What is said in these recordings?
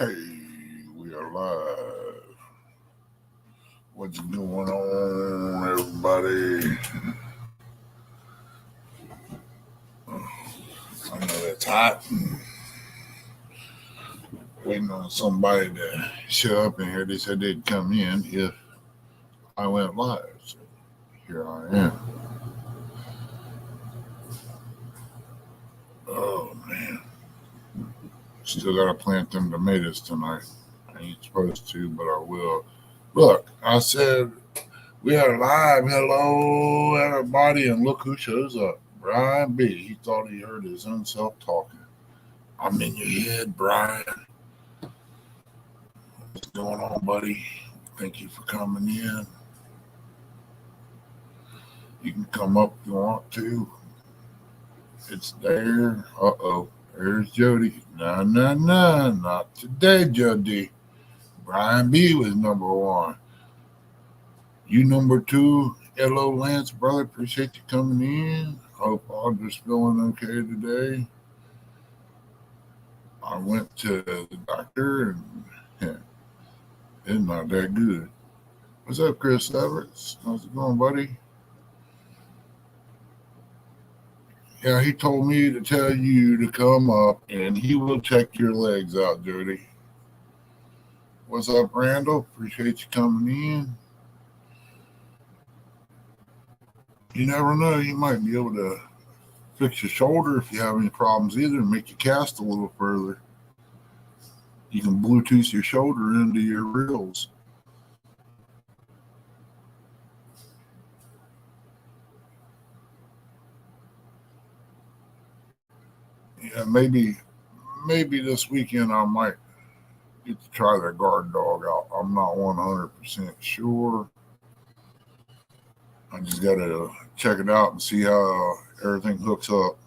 Okay, we are live. What's going on, everybody? I know it's hot. Waiting on somebody to show up in here. They said they'd come in if I went live. So here I am. Oh, man. Still got to plant them tomatoes tonight. I ain't supposed to, but I will. Look, I said we are live. Hello, everybody. And look who shows up. Brian B. He thought he heard his own self talking. I'm in your head, Brian. What's going on, buddy? Thank you for coming in. You can come up if you want to. It's there. Uh-oh. There's Jody. No, not today, Jody. Brian B was number one. You number two. Hello, Lance, brother. Appreciate you coming in. Hope all just feeling okay today. I went to the doctor and it's not that good. What's up, Chris Everett? How's it going, buddy? Yeah, he told me to tell you to come up and he will check your legs out, Jody. What's up, Randall? Appreciate you coming in. You never know, you might be able to fix your shoulder if you have any problems either and make you cast a little further. You can Bluetooth your shoulder into your reels. Yeah, maybe this weekend I might get to try that guard dog out. I'm not 100% sure. I just got to check it out and see how everything hooks up.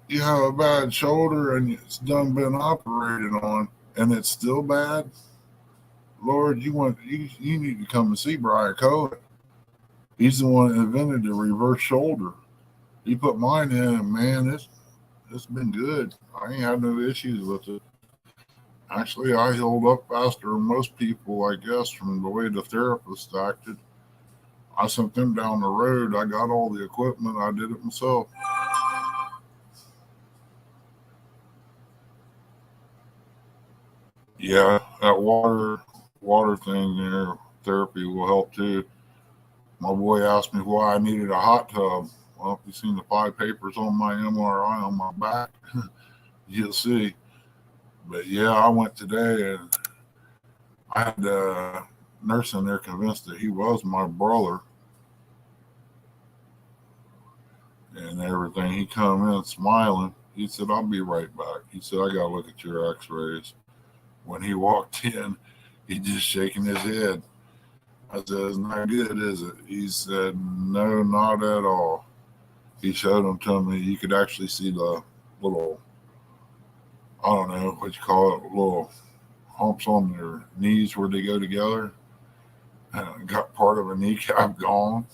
You have a bad shoulder and it's done been operated on and it's still bad. Lord, you need to come and see Brian Cohen. He's the one that invented the reverse shoulder. He put mine in and man, it's been good. I ain't had no issues with it. Actually, I healed up faster than most people, I guess, from the way the therapist acted. I sent them down the road. I got all the equipment. I did it myself. Yeah, that water thing there, therapy will help too. My boy asked me why I needed a hot tub. Well, if you've seen the 5 papers on my MRI on my back, you'll see. But yeah, I went today and I had the nurse in there convinced that he was my brother and everything. He come in smiling. He said, I'll be right back. He said, I got to look at your x-rays. When he walked in, he just shaking his head. I said, it's not good, is it? He said, no, not at all. He showed them to me. You could actually see the little, I don't know what you call it, little humps on their knees where they go together. Got part of a kneecap gone.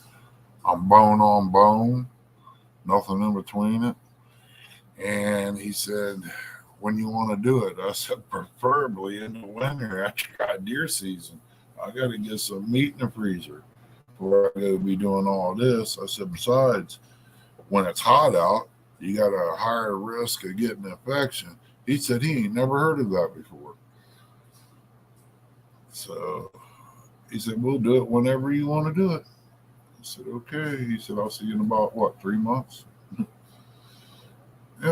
I'm bone on bone, nothing in between it. And he said, when you want to do it? I said, preferably in the winter after deer season. I got to get some meat in the freezer before I go be doing all this. I said, besides, when it's hot out, you got a higher risk of getting an infection. He said he ain't never heard of that before. So he said, we'll do it whenever you want to do it. I said, okay. He said, I'll see you in about, 3 months?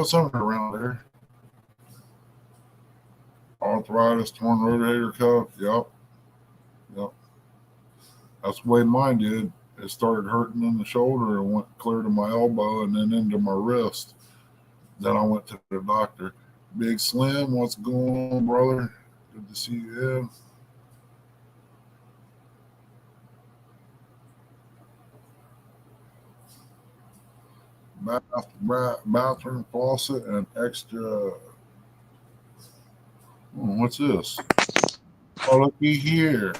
Somewhere around there. Arthritis, torn rotator cuff. Yep. That's the way mine did. It started hurting in the shoulder and went clear to my elbow and then into my wrist. Then I went to the doctor. Big Slim, what's going on, brother? Good to see you. Bathroom faucet and extra. What's this? Oh, looky here.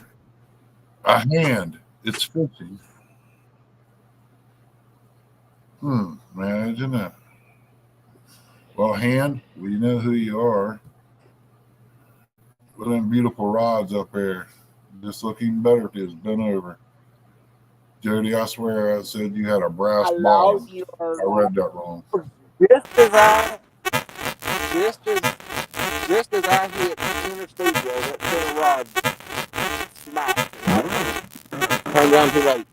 A hand. It's fishing. Imagine that. Well, Han, we know who you are. With them beautiful rods up there. Just look even better if it's bent over. Jody, I swear I said you had a brass Hello, bottom. you are I read that wrong. just as I just as just as I hit inner studio, that center rod smacked. Turned down too late.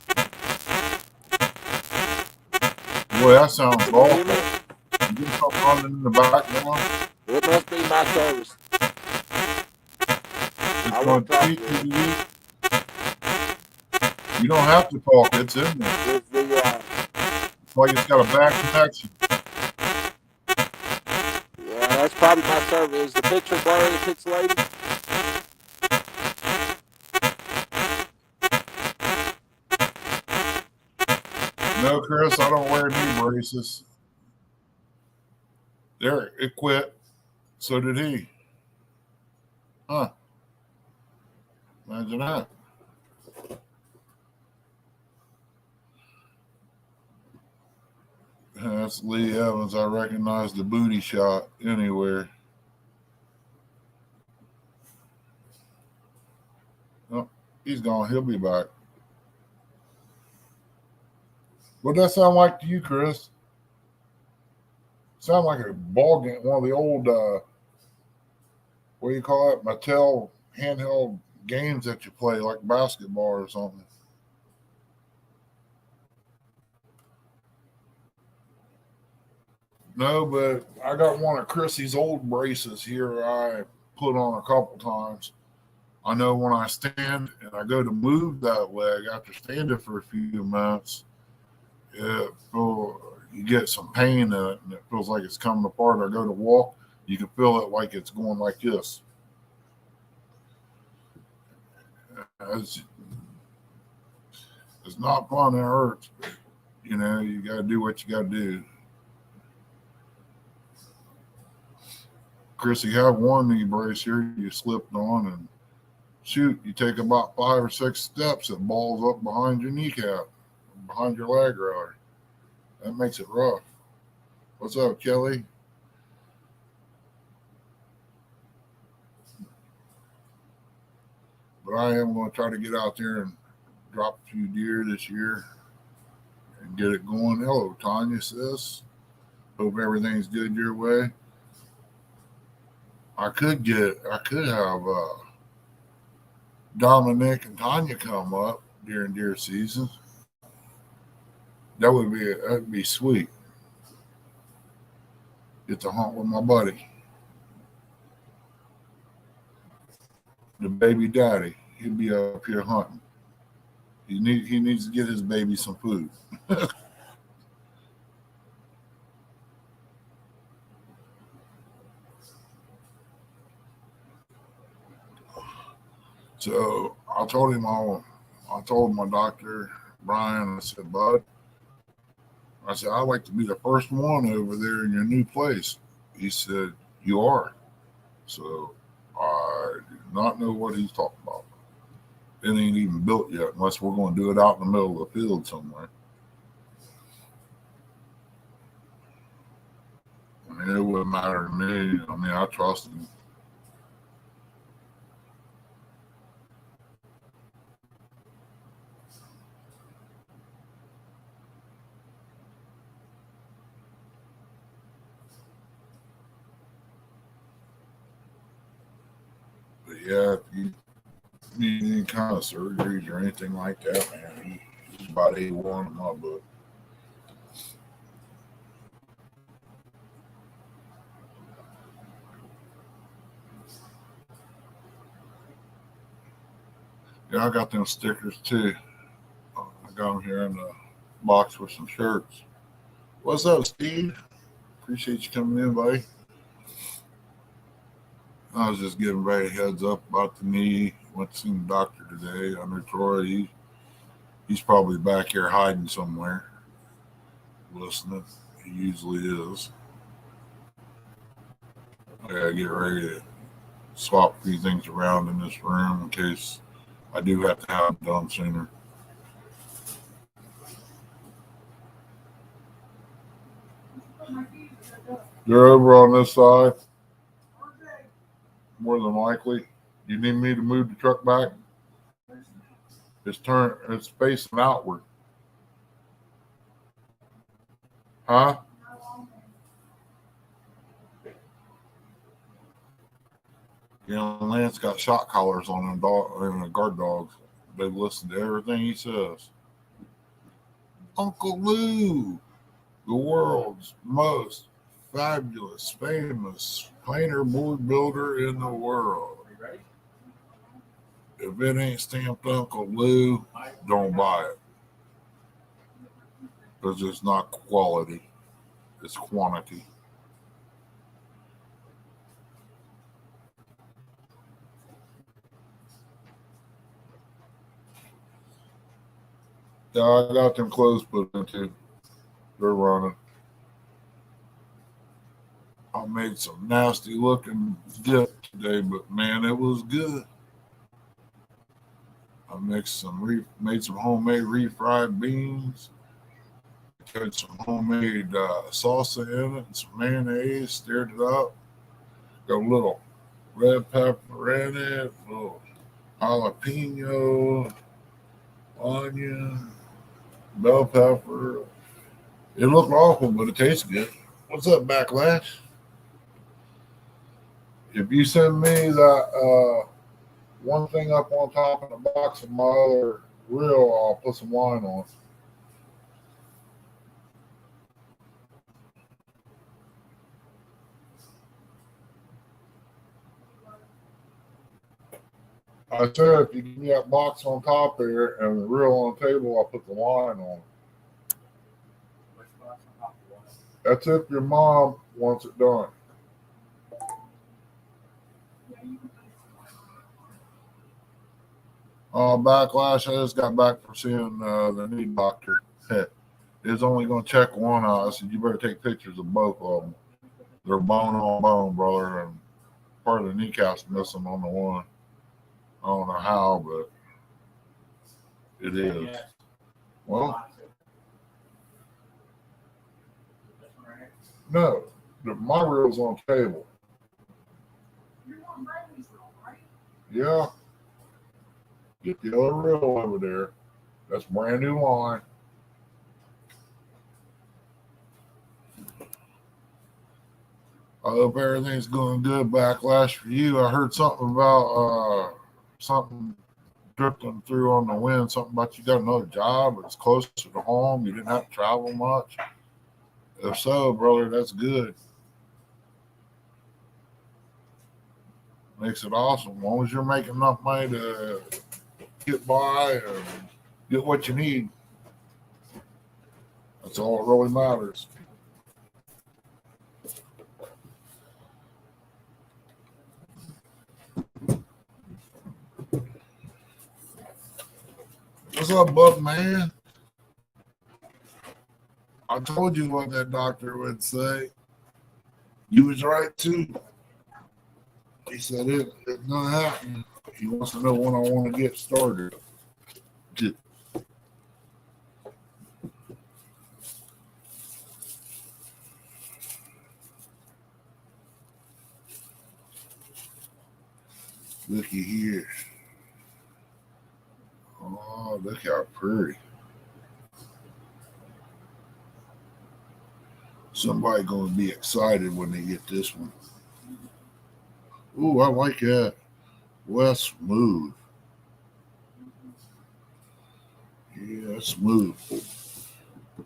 Boy, that sounds Can you hear me? awful. You get something running in the background. It must be my service. It's I going won't to talk teach you to to you. do. You don't have to talk. It's in there. It's the It's like it's got a bad connection. yeah, that's probably my service. Is the picture blurry, pixelated? No, Chris, I don't wear knee braces. There, it quit. So did he. Huh. Imagine that. That's Lee Evans. I recognize the booty shot anywhere. Oh, he's gone. He'll be back. What does that sound like to you, Chris? Sound like a ball game, one of the old, what do you call it? Mattel handheld games that you play, like basketball or something. No, but I got one of Chrissy's old braces here I put on a couple times. I know when I stand and I go to move that leg after standing for a few minutes, you get some pain in it and it feels like it's coming apart. I go to walk, you can feel it like it's going like this. It's, it's not fun. It hurts. But, you got to do what you got to do. Chris, you have one knee brace here you slipped on, and shoot, you take about 5 or 6 steps, it balls up behind your kneecap, behind your leg rather. That makes it rough. What's up, Kelly? But I am going to try to get out there and drop a few deer this year and get it going. Hello, Tanya says. Hope everything's good your way. I could have Dominic and Tanya come up during deer season. That'd be sweet. Get to hunt with my buddy, the baby daddy. He'll be up here hunting. He needs to get his baby some food. So I told my doctor Brian. I said, Bud, I said I'd like to be the first one over there in your new place. He said, you are. So I do not know what he's talking about. It ain't even built yet, unless we're going to do it out in the middle of the field somewhere. I mean, it wouldn't matter to me. I mean, I trust him. But yeah, if you need any kind of surgeries or anything like that, man, he's about A1 in my book. Yeah, I got them stickers too. I got them here in the box with some shirts. What's up, Steve? Appreciate you coming in, buddy. I was just giving everybody a heads up about the knee. Went to see the doctor today. I know Troy. He's probably back here hiding somewhere, listening. He usually is. I gotta get ready to swap a few things around in this room in case I do have to have it done sooner. They're over on this side, more than likely. You need me to move the truck back? It's facing outward. Huh? You know, Lance got shot collars on them and the guard dogs. They listen to everything he says. Uncle Lou, the world's most fabulous, famous painter board builder in the world. If it ain't stamped Uncle Lou, don't buy it. Because it's not quality, it's quantity. Yeah, I got them clothes put into. They're running. I made some nasty looking dip today, but man, it was good. I made some homemade refried beans. Put some homemade salsa in it and some mayonnaise. Stirred it up. Got a little red pepper in it, a little jalapeno, onion, bell pepper. It looked awful, but it tastes good. What's up, Backlash? If you send me that one thing up on top of the box of my other reel, I'll put some wine on. I said if you give me that box on top there and the reel on the table, I'll put the wine on. That's if your mom wants it done. Backlash, I just got back from seeing the knee doctor. It's only going to check one eye. I said, you better take pictures of both of them. They're bone on bone, brother, and part of the kneecap's missing on the one. I don't know how, but it is. Well, no, my reel's on the table. Yeah. Get the other reel over there. That's brand new line. I hope everything's going good. Backlash for you. I heard something about something drifting through on the wind. Something about you got another job. It's closer to home. You didn't have to travel much. If so, brother, that's good. Makes it awesome. As long as you're making enough money to get by and get what you need. That's all that really matters. What's up, Buck man? I told you what that doctor would say. You was right too. He said it's not happening. He wants to know when I want to get started. Looky here. Oh, look how pretty. Somebody gonna be excited when they get this one. Ooh, I like that. Well, smooth. Yeah, smooth.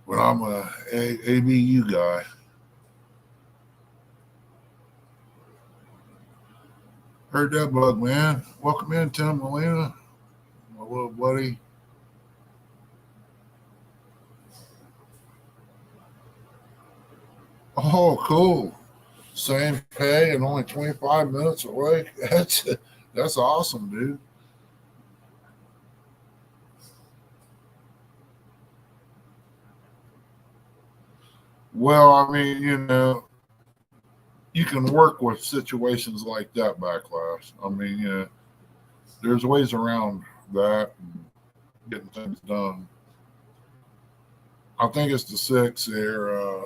But I'm a ABU guy. Heard that, Bug man. Welcome in, Tim Molina, my little buddy. Oh, cool. Same pay and only 25 minutes away. That's awesome, dude. Well, I mean, you can work with situations like that, Backlash. I mean, there's ways around that and getting things done. I think it's the 6 there.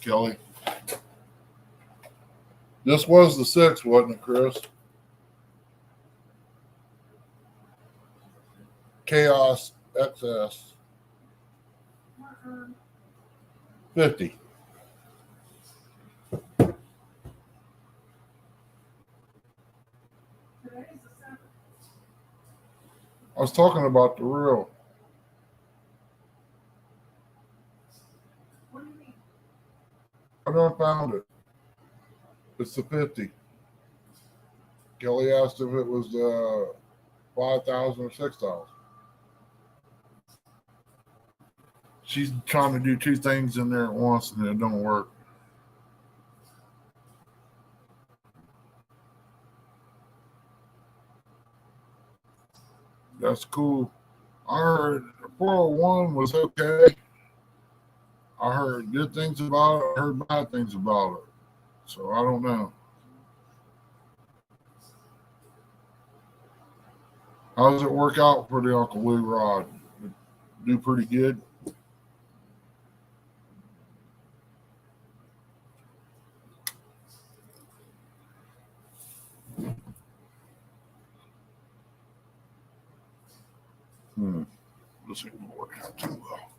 Kelly. This was the 6, wasn't it, Chris? Chaos XS 50. I was talking about the real. What do you mean? I done found it. It's the 50. Kelly asked if it was 5,000 or 6,000. She's trying to do 2 things in there at once and it don't work. That's cool. I heard 401 was okay. I heard good things about it. I heard bad things about it. So I don't know. How does it work out for the Uncle Lou rod? Do pretty good? This ain't gonna work out too well.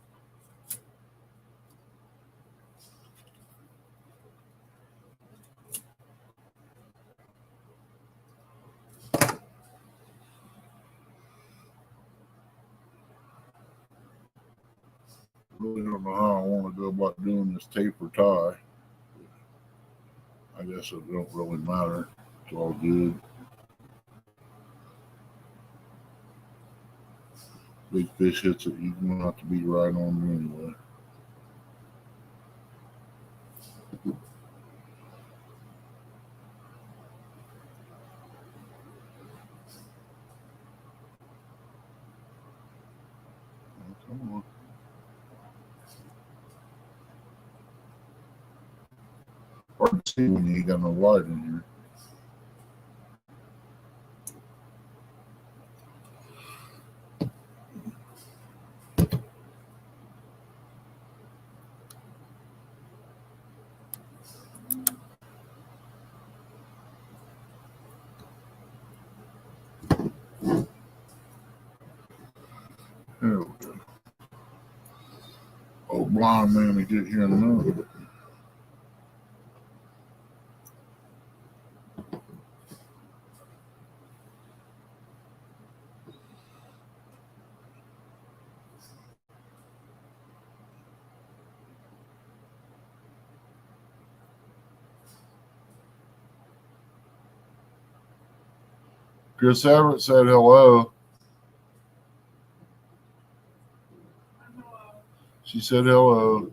Really don't know how I want to go about doing this taper tie. I guess it don't really matter. It's all good. Big fish hits it, you're gonna have to be right on anyway. Come on. Hard to see when you ain't got no light in here. There we go. Oh, blind man to get here in a minute. Chris Everett said hello. She said hello.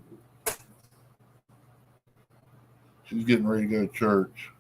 She's getting ready to go to church.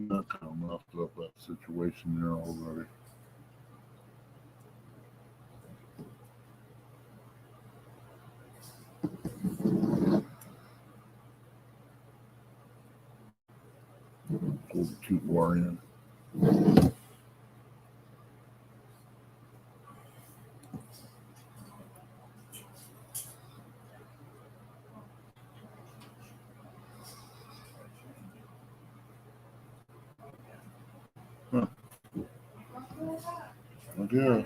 I kind of messed up that situation there already. Pull the tooth wire in. Huh. I guess.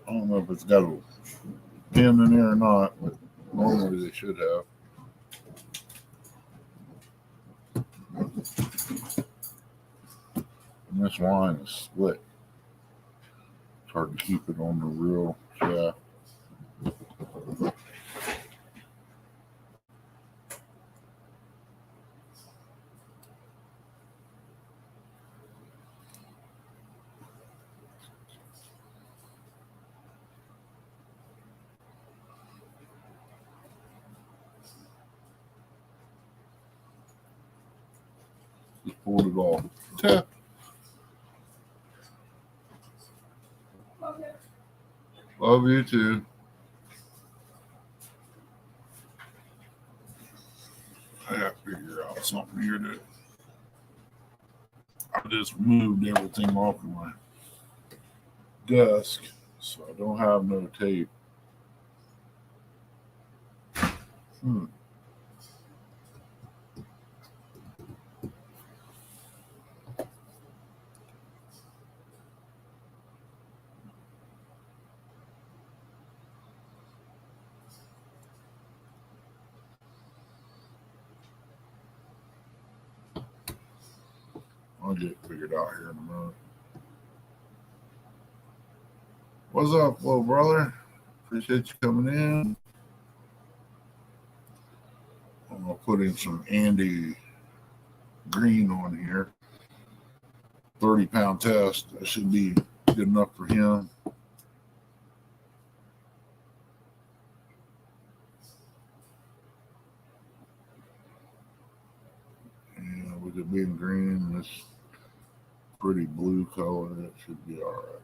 I don't know if it's got a pin in there or not, but normally they should have. And this line is split. It's hard to keep it on the real shaft. Just pulled it off. Tap. Love you too. I have to figure out something here that I just moved everything off of my desk, so I don't have no tape. I'll get it figured out here in a minute. What's up, little brother? Appreciate you coming in. I'm gonna put in some Andy Green on here. 30-pound test. That should be good enough for him. And with it being green and this pretty blue color, it should be all right.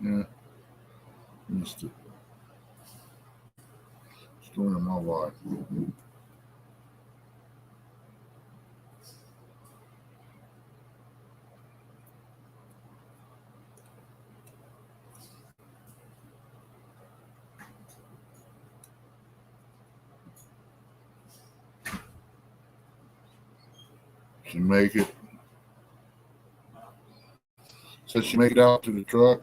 Yeah, missed it. Story of my life. She make it. So she make it out to the truck.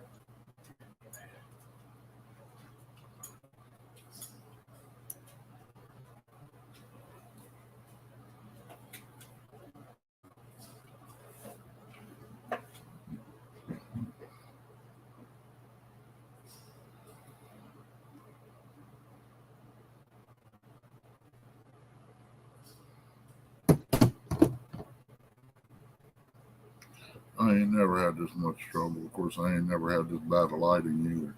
I ain't never had this much trouble. Of course, I ain't never had this bad of lighting either.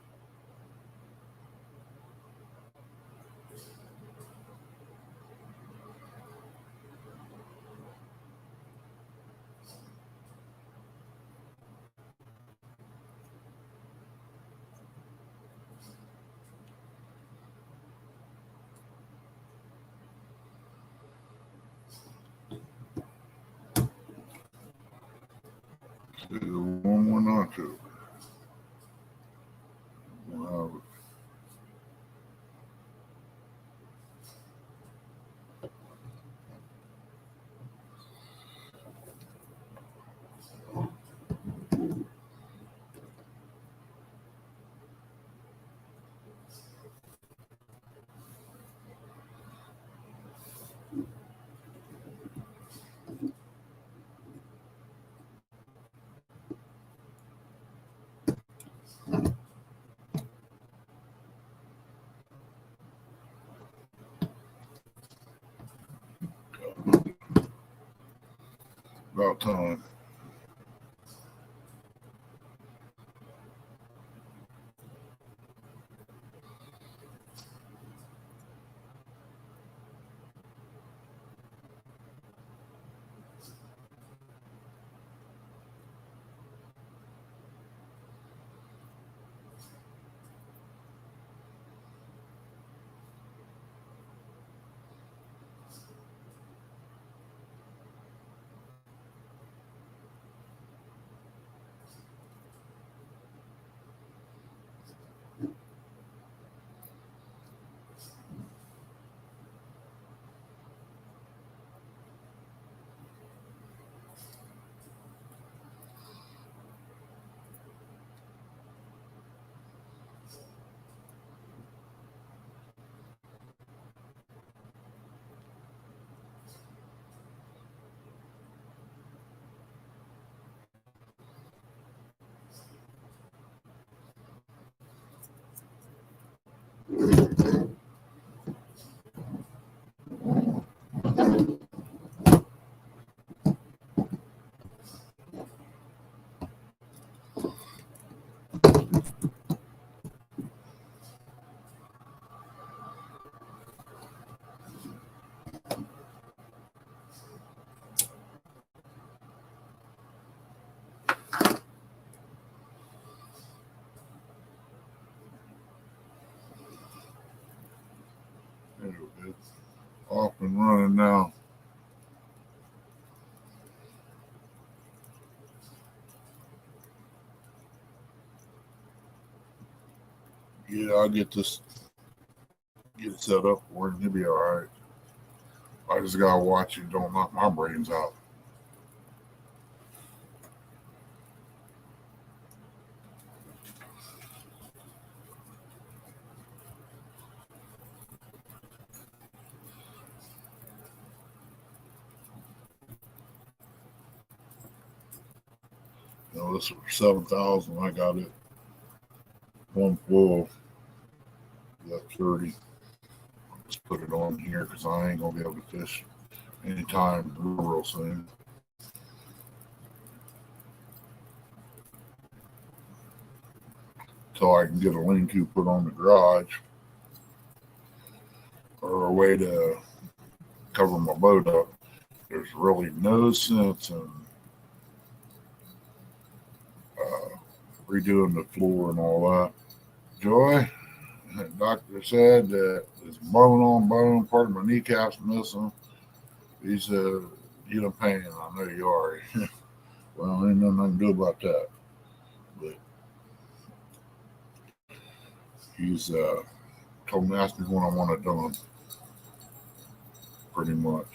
One more nacho. Wow. About time. It's off and running now. Yeah, I'll get it set up for him. He'll be all right. I just gotta watch it. Don't knock my brains out. You know, this was 7,000. I got it one full. Got 30. I'll just put it on here because I ain't gonna be able to fish anytime real soon. Till I can get a lean-to put on the garage or a way to cover my boat up. There's really no sense in redoing the floor and all that. Joy, the doctor said that it's bone on bone, part of my kneecap's missing. He said, "You're in pain." I know you are. Well, ain't nothing I can do about that. But he's told me, asked me when I want it done, pretty much.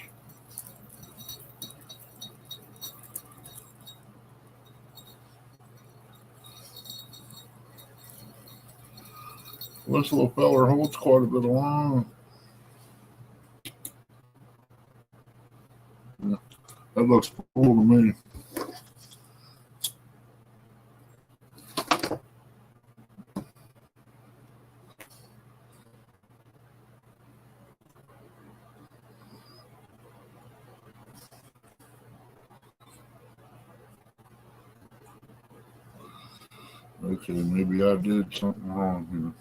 This little feller holds quite a bit of line. Yeah, that looks cool to me. Okay, maybe I did something wrong here.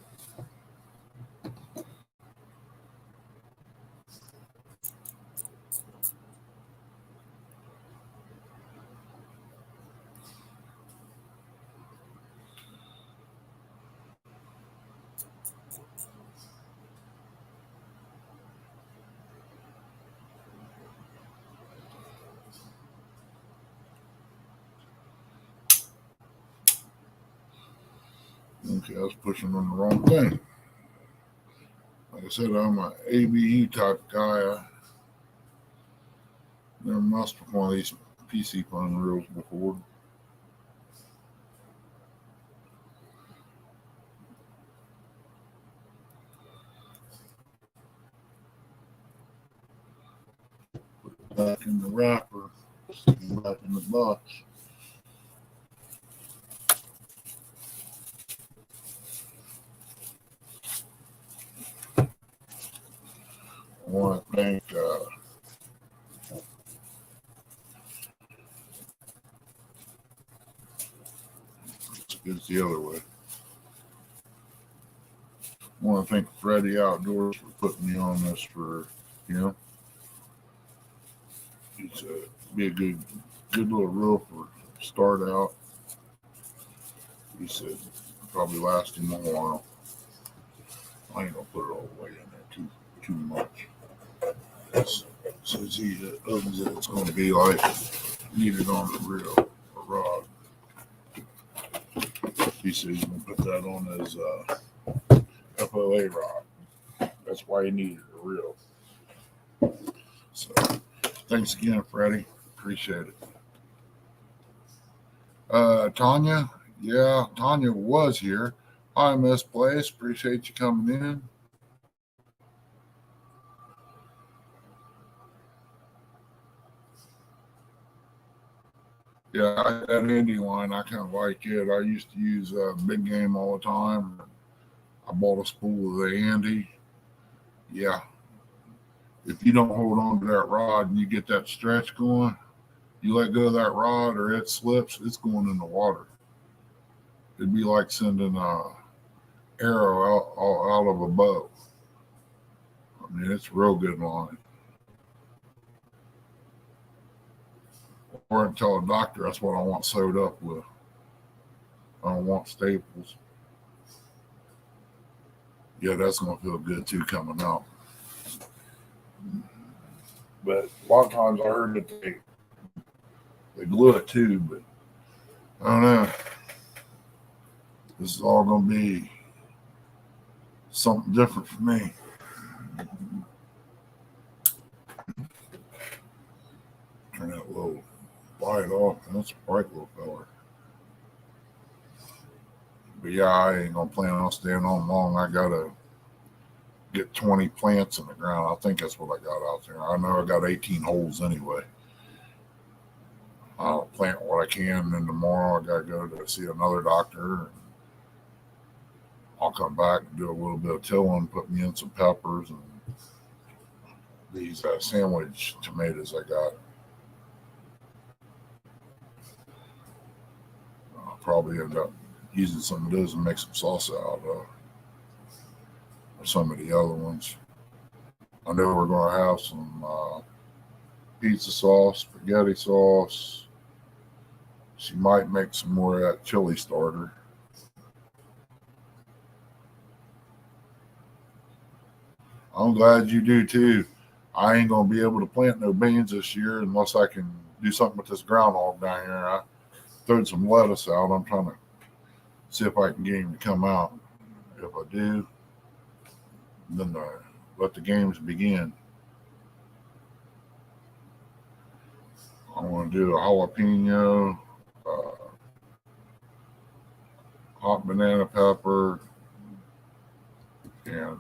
Okay, I was pushing on the wrong thing. Like I said, I'm an ABE type guy. I never messed with one of these PC phone reels before. Put it back in the wrapper, back in the box. I want to thank it's the other way. I want to thank Freddie Outdoors for putting me on this for him. He's be a good little reel for start out. He said probably last him a while. I ain't gonna put it all the way in there too much. Says he opens it, it's gonna be like needed on the reel or rod. He said he's gonna put that on his FOA rod. That's why he needed a reel. So thanks again, Freddie. Appreciate it. Tanya, yeah, Tanya was here. Hi, Miss Place. Appreciate you coming in. Yeah, that Indy line, I kind of like it. I used to use Big Game all the time. I bought a spool of the Andy. Yeah, if you don't hold on to that rod and you get that stretch going, you let go of that rod or it slips, it's going in the water. It'd be like sending a arrow out of a bow. I mean, it's a real good line. Or I tell a doctor that's what I want sewed up with. I don't want staples. Yeah, that's going to feel good too coming out. But a lot of times I heard that they glue it too, but I don't know. This is all going to be something different for me. Turn that little light off. That's a bright little fella. But yeah, I ain't going to plan on staying on long. I got to get 20 plants in the ground. I think that's what I got out there. I know I got 18 holes anyway. I'll plant what I can, and then tomorrow I got to go to see another doctor. I'll come back and do a little bit of tilling, put me in some peppers and these sandwich tomatoes I got. I'll probably end up using some of those and make some salsa out of, or some of the other ones. I know we're going to have some pizza sauce, spaghetti sauce. She might make some more of that chili starter. I'm glad you do too. I ain't going to be able to plant no beans this year unless I can do something with this groundhog down here. I throwed some lettuce out. I'm trying to see if I can get him to come out. If I do, then let the games begin. I want to do a jalapeno, hot banana pepper, and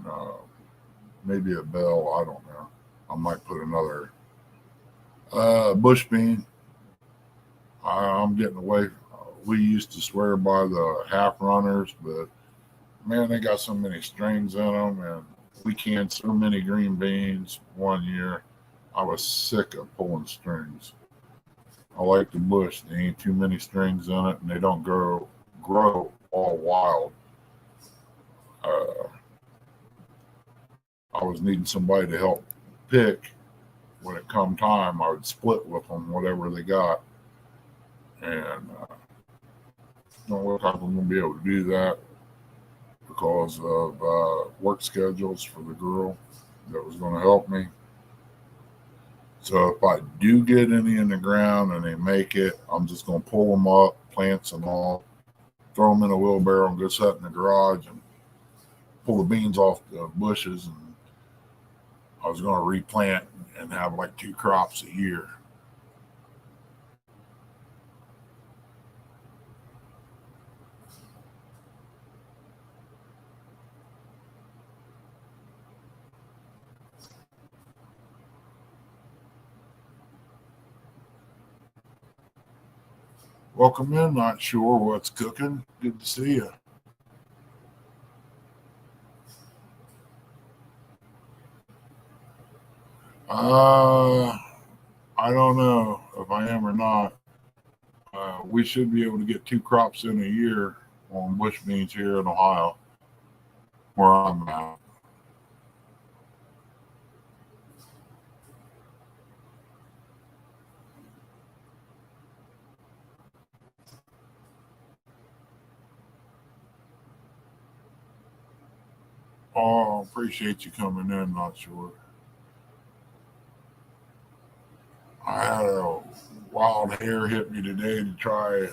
maybe a bell. I don't know. I might put another bush bean. I'm getting away. We used to swear by the half runners, but man, they got so many strings in them, and we canned so many green beans one year. I was sick of pulling strings. I like the bush. There ain't too many strings in it, and they don't grow all wild. I was needing somebody to help pick. When it come time, I would split with them whatever they got, and don't look like I'm going to be able to do that because of work schedules for the girl that was going to help me. So if I do get any in the ground and they make it, I'm just going to pull them up, plants and all, throw them in a wheelbarrow and go sit in the garage and pull the beans off the bushes. And I was going to replant and have like 2 crops a year. Welcome in. Not sure what's cooking. Good to see you. I don't know if I am or not. We should be able to get 2 crops in a year on bush beans here in Ohio, where I'm at. Oh, appreciate you coming in. Not sure. I had a wild hair hit me today to try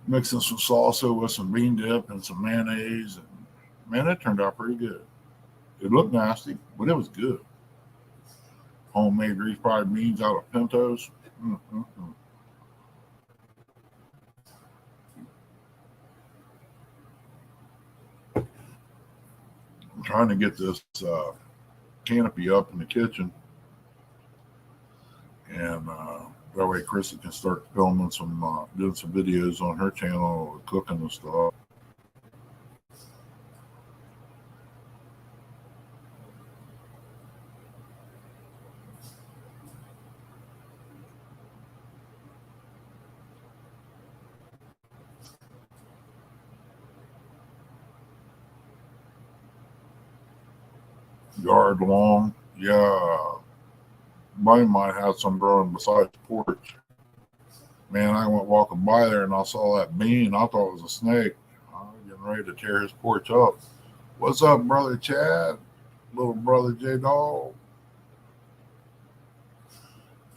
mixing some salsa with some bean dip and some mayonnaise, and man, it turned out pretty good. It looked nasty, but it was good. Homemade refried beans out of pintos. Mm-mm-mm. I'm trying to get this canopy up in the kitchen, and that way Chrissy can start filming some, doing some videos on her channel, cooking and stuff. Yard long, yeah. Mine might have some growing beside the porch. Man, I went walking by there and I saw that bean. I thought it was a snake. I was getting ready to tear his porch up. What's up, brother Chad? Little brother J Dog.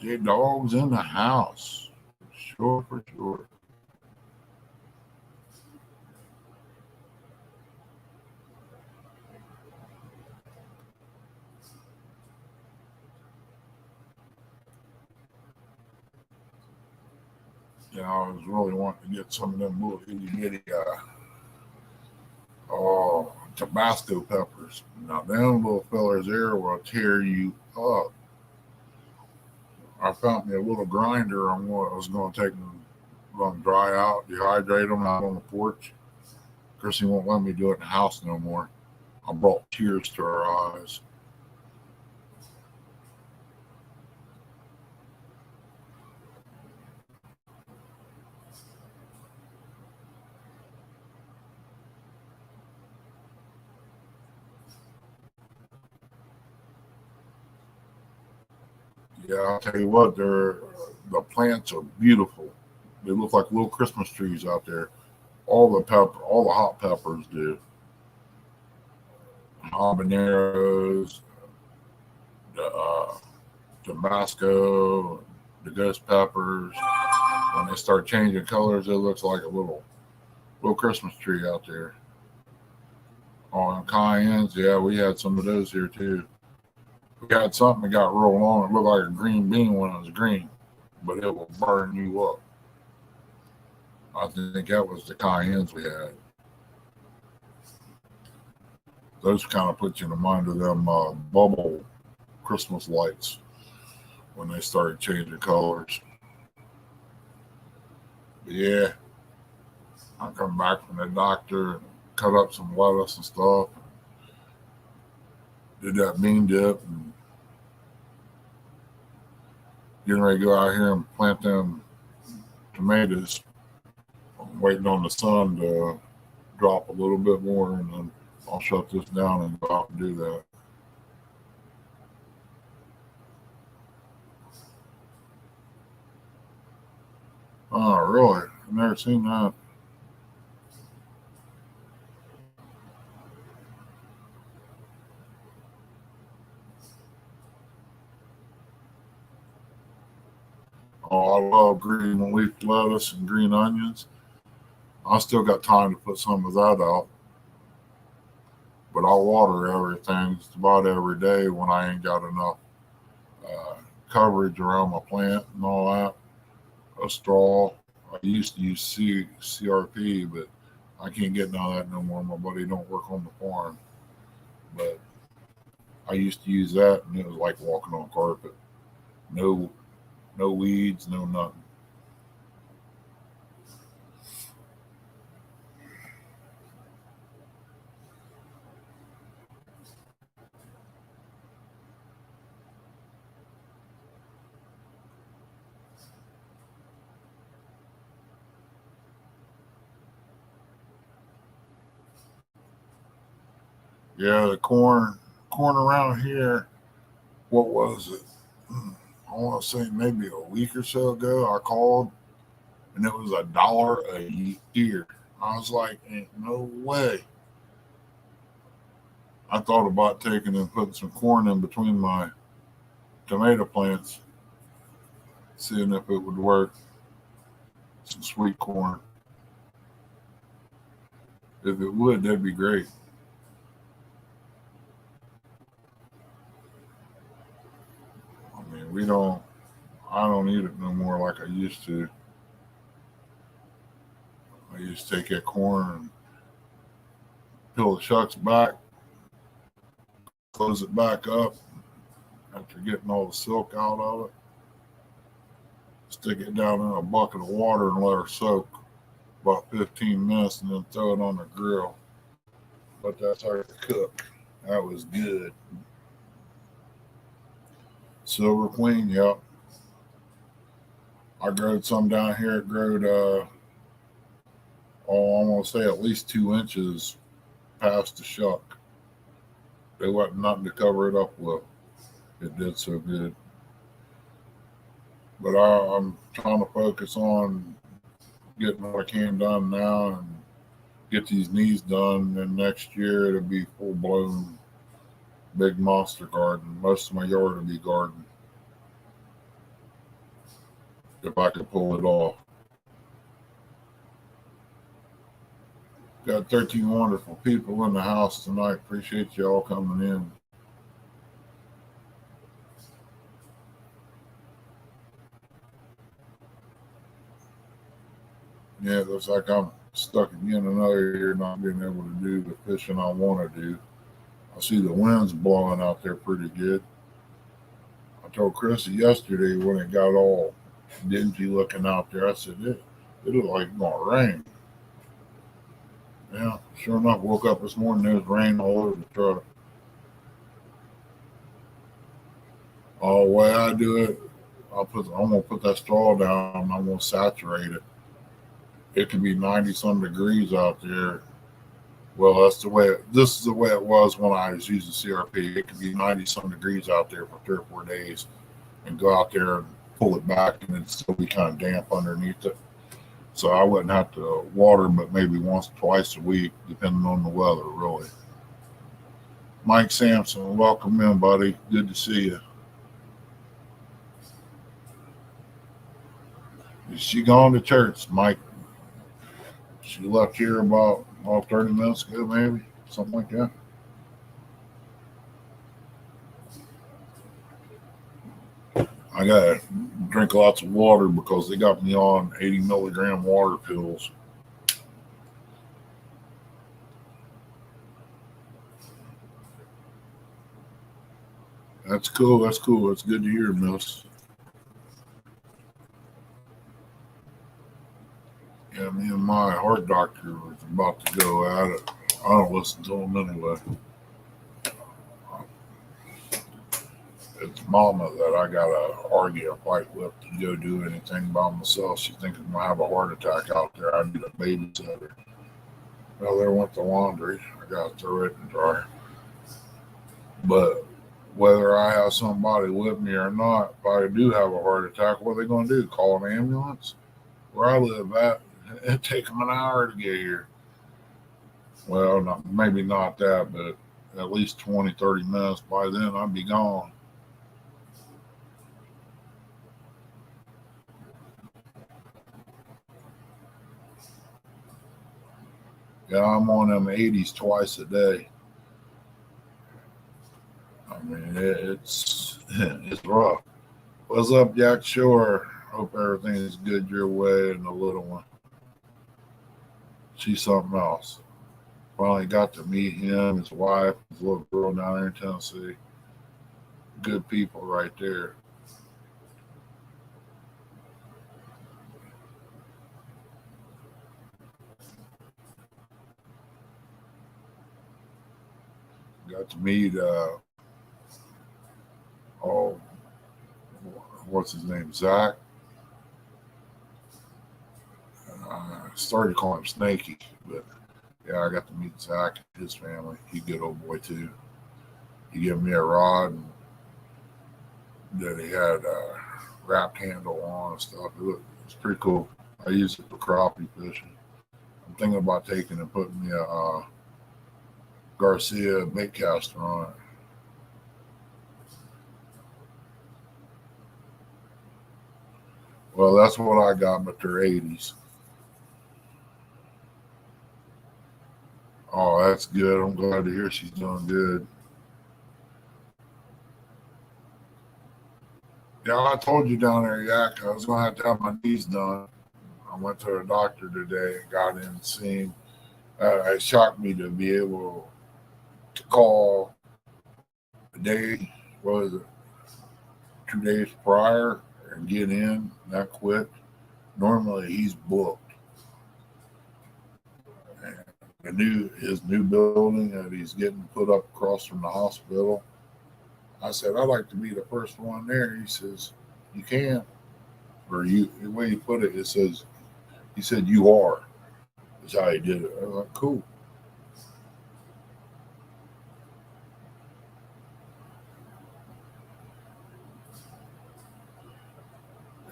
Get dogs in the house. Sure, for sure. Yeah, I was really wanting to get some of them little itty bitty Tabasco peppers. Now, them little fellers there will tear you up. I found me a little grinder on what I was going to take them, going to dry out, dehydrate them out on the porch. Chrissy won't let me do it in the house no more. I brought tears to her eyes. Yeah, I'll tell you what, the plants are beautiful. They look like little Christmas trees out there. All the hot peppers do. Habaneros, the Tabasco, the ghost peppers. When they start changing colors, it looks like a little Christmas tree out there. On cayennes, yeah, we had some of those here too. We had something that got real long. It looked like a green bean when it was green, but it will burn you up. I think that was the cayennes we had. Those kind of put you in the mind of them bubble Christmas lights when they started changing colors. But yeah, I come back from the doctor and cut up some lettuce and stuff. Did that bean dip and getting ready to go out here and plant them tomatoes. I'm waiting on the sun to drop a little bit more and then I'll shut this down and go out and do that. Oh, really? I've never seen that. Oh, I love green leaf lettuce and green onions. I still got time to put some of that out, but I'll water everything just about every day when I ain't got enough uh, coverage around my plant and all that. A straw. I used to use CRP, but I can't get none of that no more. My buddy don't work on the farm, but I used to use that, and it was like walking on carpet. No, no weeds, no nothing. Yeah, the corn around here. What was it? I want to say maybe a week or so ago. I called, and it was $1 a ear. I was like, ain't no way. I thought about taking and putting some corn in between my tomato plants, seeing if it would work. Some sweet corn. If it would, that'd be great. I mean, I don't eat it no more like I used to. I used to take that corn and peel the shucks back, close it back up after getting all the silk out of it, stick it down in a bucket of water and let her soak about 15 minutes and then throw it on the grill. But that's how to cook. That was good. Silver Queen, yep. I growed some down here. It growed, I'm going to say at least 2 inches past the shuck. There wasn't nothing to cover it up with. It did so good. But I'm trying to focus on getting what I can done now and get these knees done. And next year it'll be full blown big monster garden. Most of my yard will be garden. if I could pull it off. Got 13 wonderful people in the house tonight. Appreciate you all coming in. Yeah, it looks like I'm stuck again another year not being able to do the fishing I want to do. I see the wind's blowing out there pretty good. I told Chrissy yesterday when it got all dingy looking out there, I said, it looked like it's going to rain. Yeah, sure enough, woke up this morning, there was rain all over the truck. Oh, the way I do it, I'm gonna put that straw down and I'm gonna saturate it. It could be 90 some degrees out there. Well, this is the way it was when I was using CRP. It could be 90 some degrees out there for 3 or 4 days and go out there and pull it back and it'd still be kind of damp underneath it. So I wouldn't have to water, but maybe once, twice a week, depending on the weather, really. Mike Sampson, welcome in, buddy. Good to see you. Is she gone to church, Mike? She left here about 30 minutes ago, maybe, something like that. I gotta drink lots of water because they got me on 80 milligram water pills. That's cool. That's cool. That's good to hear, Miss. Yeah, me and my heart doctor was about to go at it. I don't listen to him anyway. It's Mama that I gotta argue a fight with to go do anything by myself. She thinks I'm gonna have a heart attack out there. I need a babysitter. Well, there went the laundry. I gotta throw it in the dryer. But whether I have somebody with me or not, if I do have a heart attack, what are they gonna do? Call an ambulance? Where I live at, it'd take them an hour to get here. Well, maybe not that, but at least 20, 30 minutes. By then, I'd be gone. Yeah, I'm on them 80s twice a day. I mean, it's rough. What's up, Jack Shore? Hope everything is good your way and the little one. She's something else. Finally got to meet him, his wife, his little girl down there in Tennessee. Good people right there. Got to meet what's his name, Zach. I started to call him Snaky, but yeah, I got to meet Zach and his family. He's a good old boy too. He gave me a rod and that he had a wrapped handle on and stuff. It's pretty cool. I use it for crappie fishing. I'm thinking about taking and putting me a Garcia bait caster on it. Well, that's what I got, but they're 80s. Oh, that's good. I'm glad to hear she's doing good. Yeah, I told you down there, Yak, I was going to have my knees done. I went to a doctor today and got in and seen. It shocked me to be able to call a day, what was it, 2 days prior and get in that quick. Normally he's booked. And his new building that he's getting put up across from the hospital. I said, I'd like to be the first one there. He says, you can. Or the way he put it, he said, you are. Is how he did it. I was like, cool.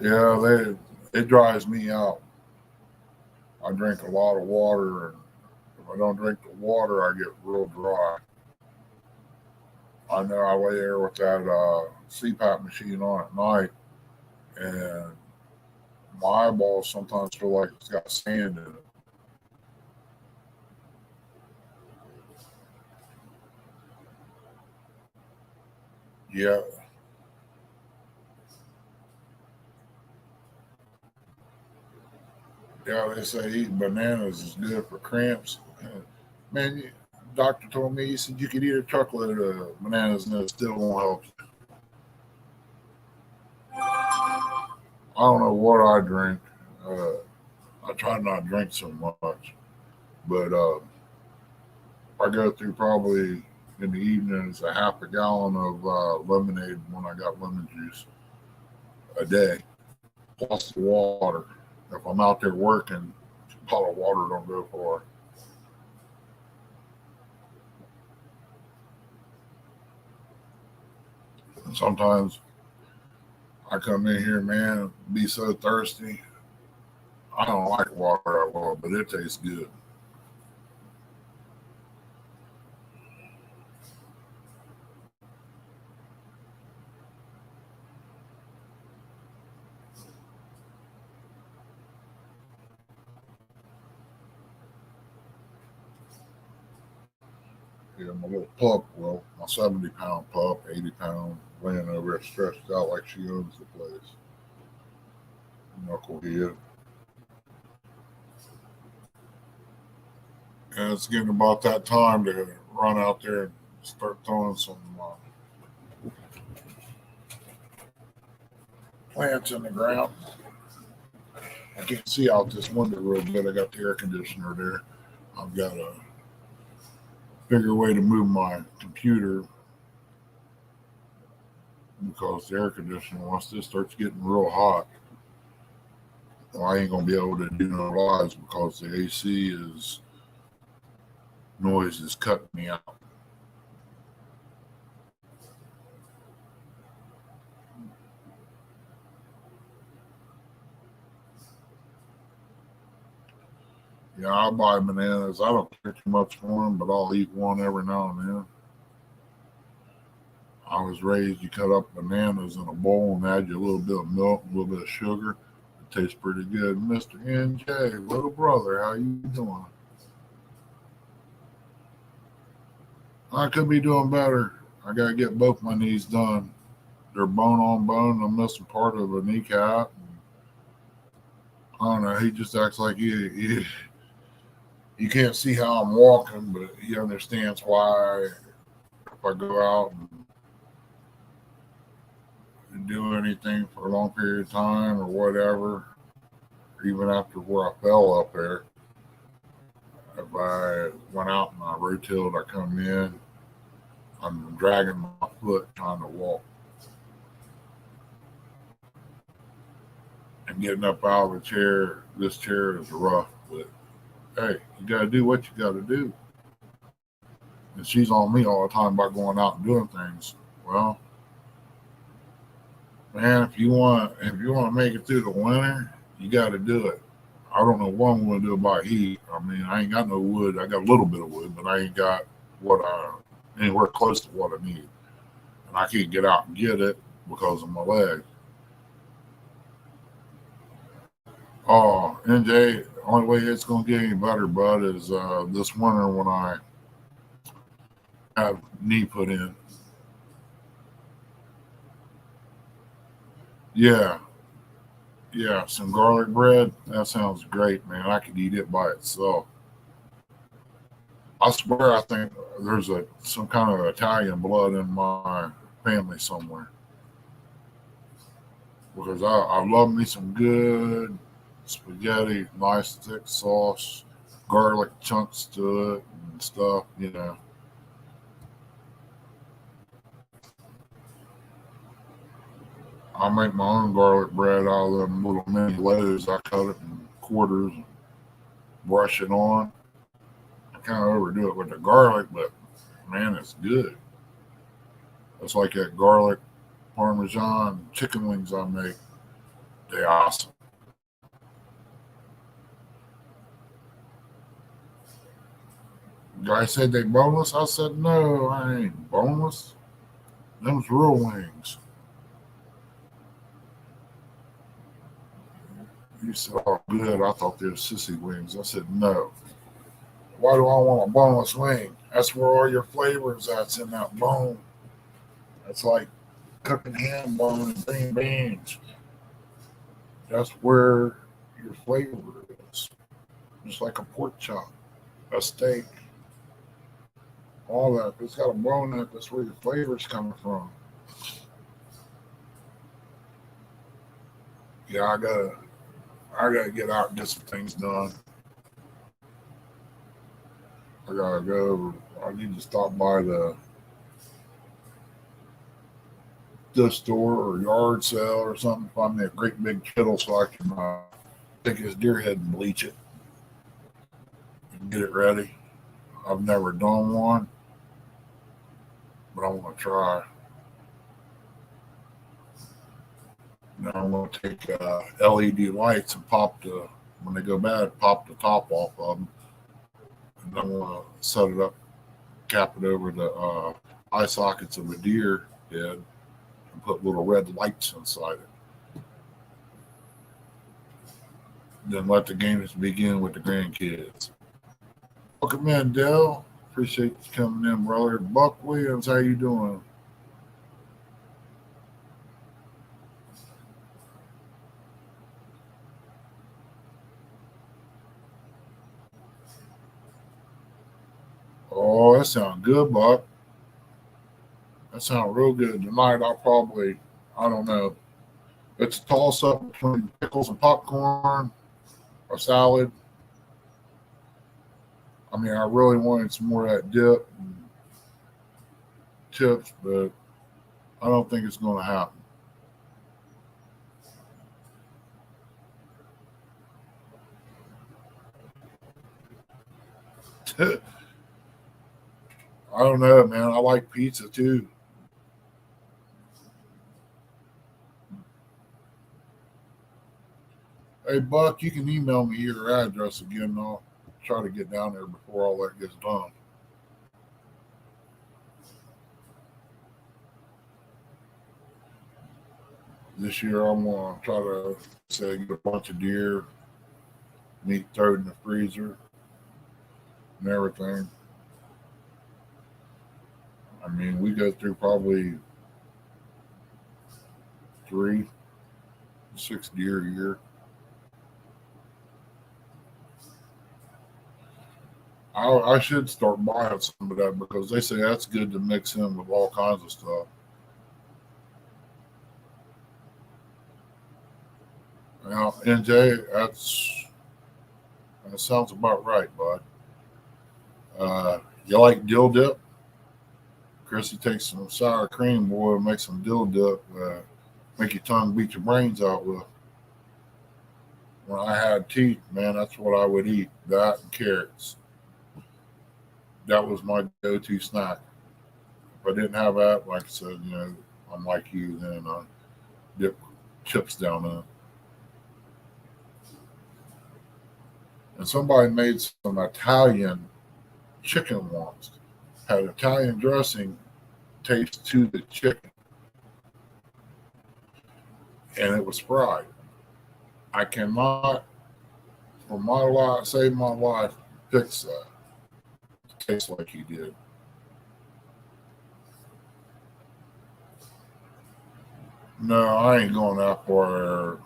Yeah, it dries me out. I drink a lot of water, and if I don't drink the water, I get real dry. I know I lay there with that CPAP machine on at night, and My eyeballs sometimes feel like it's got sand in it. Yeah. Yeah, they say eating bananas is good for cramps. Man, doctor told me, he said you could eat a chocolate bananas and it still won't help you. I don't know what I drink. I try not to drink so much, but I go through probably in the evenings a half a gallon of lemonade when I got lemon juice a day, plus the water. If I'm out there working, a bottle of water don't go far. And sometimes I come in here, man, be so thirsty. I don't like water that well, but it tastes good. Yeah, my little pup, well, my 70-pound pup, 80-pound, laying over there stretched out like she owns the place. Knucklehead. And it's getting about that time to run out there and start throwing some plants in the ground. I can't see out this window real good. I got the air conditioner there. I've got to figure a way to move my computer because the air conditioner, once this starts getting real hot, well, I ain't going to be able to do no lives because the AC noise is cutting me out. Yeah, I'll buy bananas. I don't care too much for them, but I'll eat one every now and then. I was raised, you cut up bananas in a bowl and add you a little bit of milk, a little bit of sugar. It tastes pretty good. Mr. NJ, little brother, how you doing? I could be doing better. I got to get both my knees done. They're bone on bone. I'm missing part of a kneecap. I don't know. He just acts like you can't see how I'm walking, but he understands why if I go out and do anything for a long period of time or whatever, even after where I fell up there, if I went out and I rotated, I come in, I'm dragging my foot trying to walk. And getting up out of the chair, this chair is rough, but hey, you got to do what you got to do. And she's on me all the time about going out and doing things. Well, man, if you want to make it through the winter, you got to do it. I don't know what I'm going to do about heat. I mean, I ain't got no wood. I got a little bit of wood, but I ain't got anywhere close to what I need. And I can't get out and get it because of my leg. Oh, NJ, the only way it's going to get any better, bud, is this winter when I have knee put in. Yeah, yeah, some garlic bread. That sounds great, man. I could eat it by itself. I swear, I think there's some kind of Italian blood in my family somewhere because I love me some good spaghetti, nice thick sauce, garlic chunks to it and stuff. I make my own garlic bread out of them little mini loaves. I cut it in quarters and brush it on. I kind of overdo it with the garlic, but man, it's good. It's like that garlic Parmesan chicken wings I make. They're awesome. Guy said they boneless. I said, no, I ain't boneless. Them's real wings. He said, oh, good. I thought they were sissy wings. I said, no. Why do I want a boneless wing? That's where all your flavors that's in that bone. It's like cooking ham bone and green beans. That's where your flavor is. Just like a pork chop, a steak, all that. If it's got a bone in it, that's where your flavor's coming from. Yeah, I gotta get out and get some things done. I gotta go. I need to stop by the store or yard sale or something. Find me a great big kettle so I can take his deer head and bleach it and get it ready. I've never done one, but I want to try. Now I'm going to take LED lights and when they go bad, pop the top off of them. And I'm going to set it up, cap it over the eye sockets of a deer head and put little red lights inside it. Then let the games begin with the grandkids. Welcome in, Dell. Appreciate you coming in, brother. Buck Williams, how you doing? Oh, that sounds good, Buck. That sounds real good. Tonight I don't know. It's a toss-up between pickles and popcorn or salad. I mean, I really wanted some more of that dip and chips, but I don't think it's going to happen. I don't know, man. I like pizza too. Hey, Buck, you can email me your address again, and I'll try to get down there before all that gets done. This year, I'm going to try to get a bunch of deer, meat, throw it in the freezer, and everything. I mean, we go through probably 6 deer a year. I should start buying some of that because they say that's good to mix in with all kinds of stuff. Now, NJ, that sounds about right, bud. You like dill dip? Chrissy takes some sour cream, boy, make some dill dip, make your tongue beat your brains out with. When I had teeth, man, that's what I would eat. That and carrots. That was my go-to snack. If I didn't have that, like I said, I'm like you, then I dip chips down in it. And somebody made some Italian chicken once. Had Italian dressing taste to the chicken, and it was fried. I cannot, for my life, save my life, fix that. It tastes like he did. No, I ain't going that far,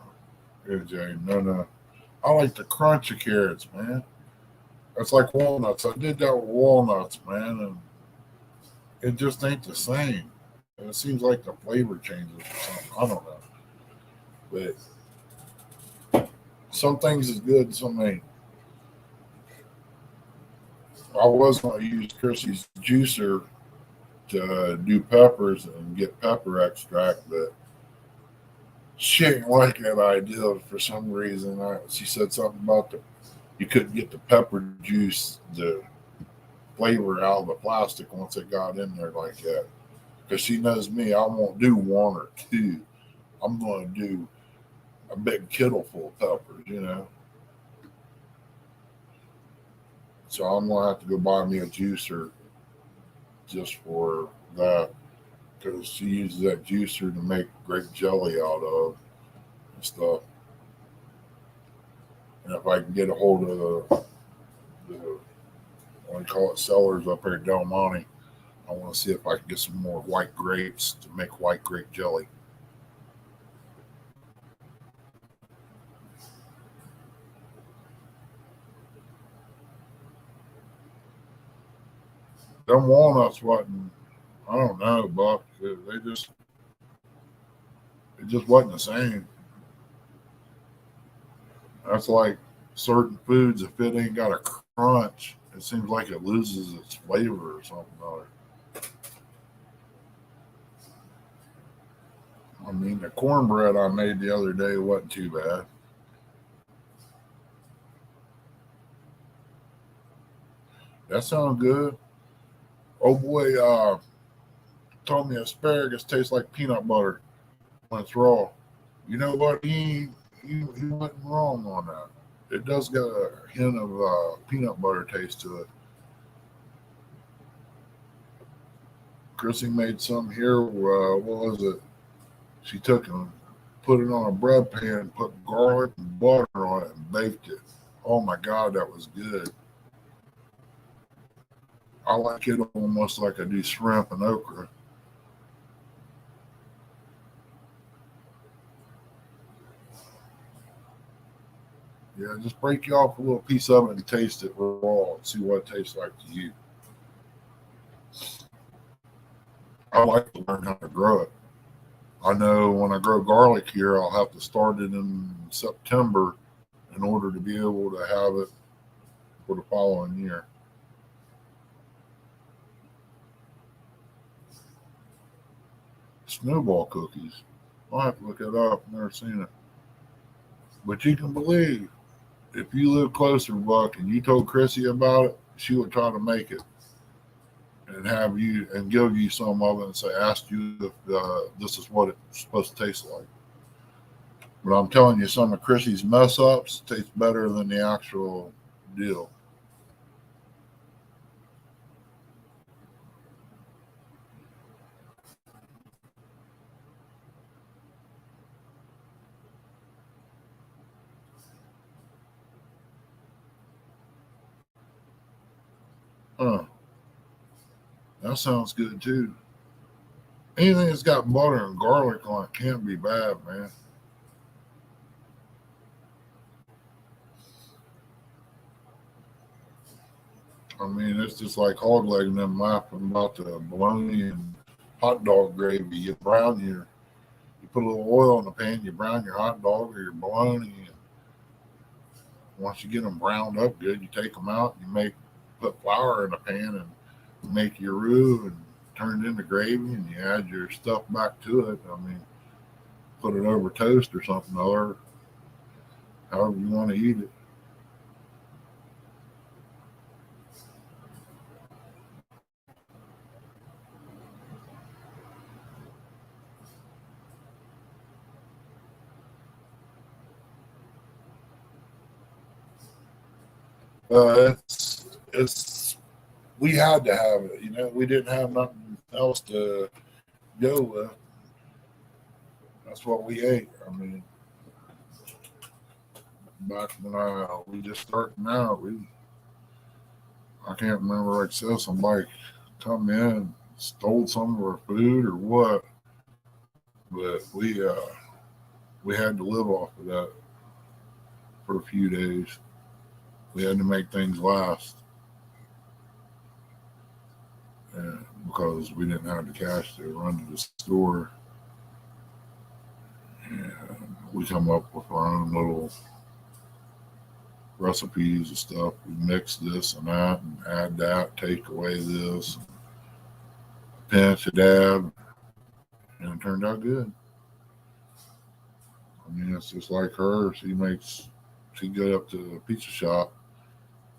AJ. No. I like the crunch of carrots, man. It's like walnuts. I did that with walnuts, man, and it just ain't the same. It seems like the flavor changes or something. I don't know. But some things is good, some ain't. I was going to use Chrissy's juicer to do peppers and get pepper extract, but she ain't like that idea for some reason. She said something about you couldn't get the pepper juice, the flavor out of the plastic once it got in there like that. Because she knows me, I won't do one or two. I'm going to do a big kettle full of peppers. So I'm going to have to go buy me a juicer just for that. Because she uses that juicer to make grape jelly out of and stuff. And if I can get a hold of the what do you call it, sellers up here at Del Monte, I want to see if I can get some more white grapes to make white grape jelly. Them walnuts wasn't, I don't know, Buck. It just wasn't the same. That's like certain foods. If it ain't got a crunch, it seems like it loses its flavor or something. I mean, the cornbread I made the other day wasn't too bad. That sounds good. Oh boy, told me asparagus tastes like peanut butter when it's raw. You know what? He wasn't wrong on that. It does got a hint of peanut butter taste to it. Chrissy made some here. What was it? She took and put it on a bread pan, put garlic and butter on it, and baked it. Oh my God, that was good. I like it almost like I do shrimp and okra. Yeah, just break you off a little piece of it and taste it raw and see what it tastes like to you. I like to learn how to grow it. I know when I grow garlic here, I'll have to start it in September in order to be able to have it for the following year. Snowball cookies. I'll have to look it up. Never seen it. But you can believe if you live closer, Buck, and you told Chrissy about it, she would try to make it and have you and give you some of it and say, ask you if this is what it's supposed to taste like. But I'm telling you, some of Chrissy's mess ups taste better than the actual deal. Huh. That sounds good too. Anything that's got butter and garlic on it can't be bad, man. I mean, it's just like hog legging them laughing about the bologna and hot dog gravy. You put a little oil in the pan, you brown your hot dog or your bologna, and once you get them browned up good, you take them out. Put flour in a pan and make your roux and turn it into gravy, and you add your stuff back to it. I mean, put it over toast or something or however you want to eat it. It's we had to have it. You know, we didn't have nothing else to go with. That's what we ate. I mean, back when we just starting out, I can't remember. Like I said, somebody come in and stole some of our food or what, but we had to live off of that for a few days. We had to make things last, and because we didn't have the cash to run to the store. And we come up with our own little recipes and stuff. We mix this and that and add that, take away this, pinch a dab, and it turned out good. I mean, it's just like her. She go up to the pizza shop.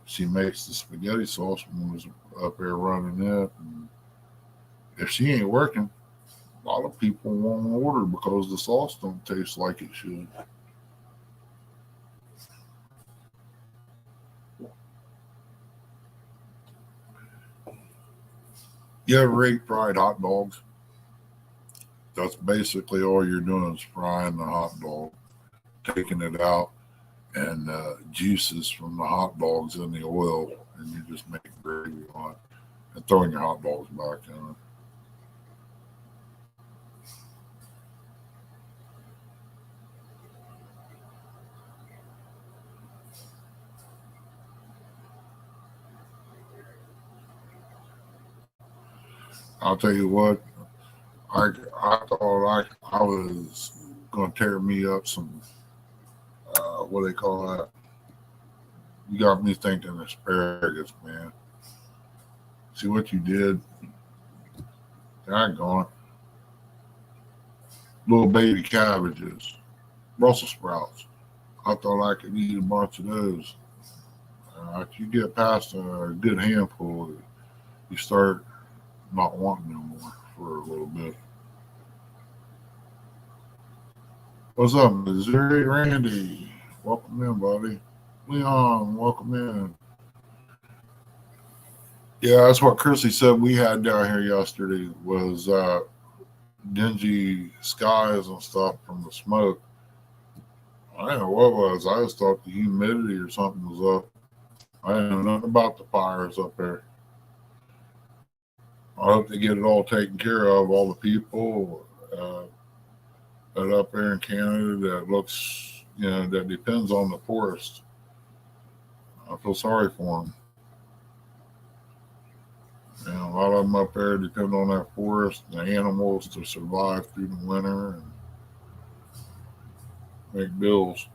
She makes the spaghetti sauce when we was up there running it. And if she ain't working, a lot of people won't order because the sauce don't taste like it should. You ever ate fried hot dogs? That's basically all you're doing is frying the hot dog, taking it out, and juices from the hot dogs in the oil, and you just make gravy on it and throwing your hot dogs back in it. I'll tell you what, I thought I was going to tear me up some, what do they call that? You got me thinking asparagus, man. See what you did? Daggone it. Little baby cabbages, Brussels sprouts. I thought I could eat a bunch of those. If you get past a good handful, you start not wanting no more for a little bit. What's up, Missouri Randy? Welcome in, buddy. Leon, welcome in. Yeah, that's what Chrissy said we had down here yesterday was dingy skies and stuff from the smoke. I don't know what it was. I just thought the humidity or something was up. I didn't know nothing about the fires up there. I hope they get it all taken care of. All the people that up there in Canada that looks, that depends on the forest. I feel sorry for them. And a lot of them up there depend on that forest and the animals to survive through the winter and make bills.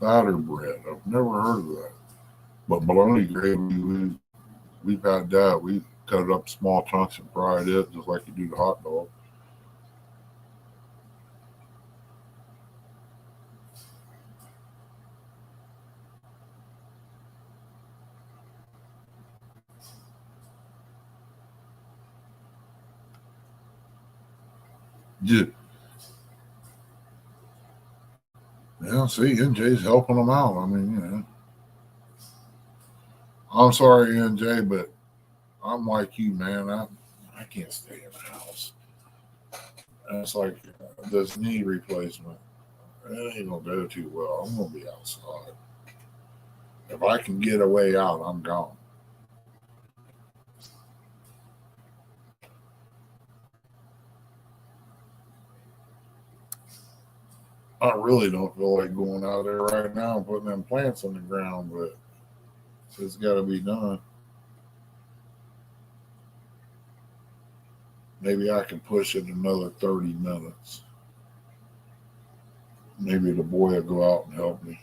Batter bread. I've never heard of that. But bologna gravy, we've had that. We cut it up small chunks and fried it just like you do the hot dog. Yeah, yeah. See, NJ's helping them out. I mean, I'm sorry, NJ, but I'm like you, man. I can't stay in the house. And it's like this knee replacement. It ain't gonna go too well. I'm gonna be outside. If I can get a way out, I'm gone. I really don't feel like going out there right now and putting them plants on the ground, but it's got to be done. Maybe I can push it another 30 minutes. Maybe the boy will go out and help me.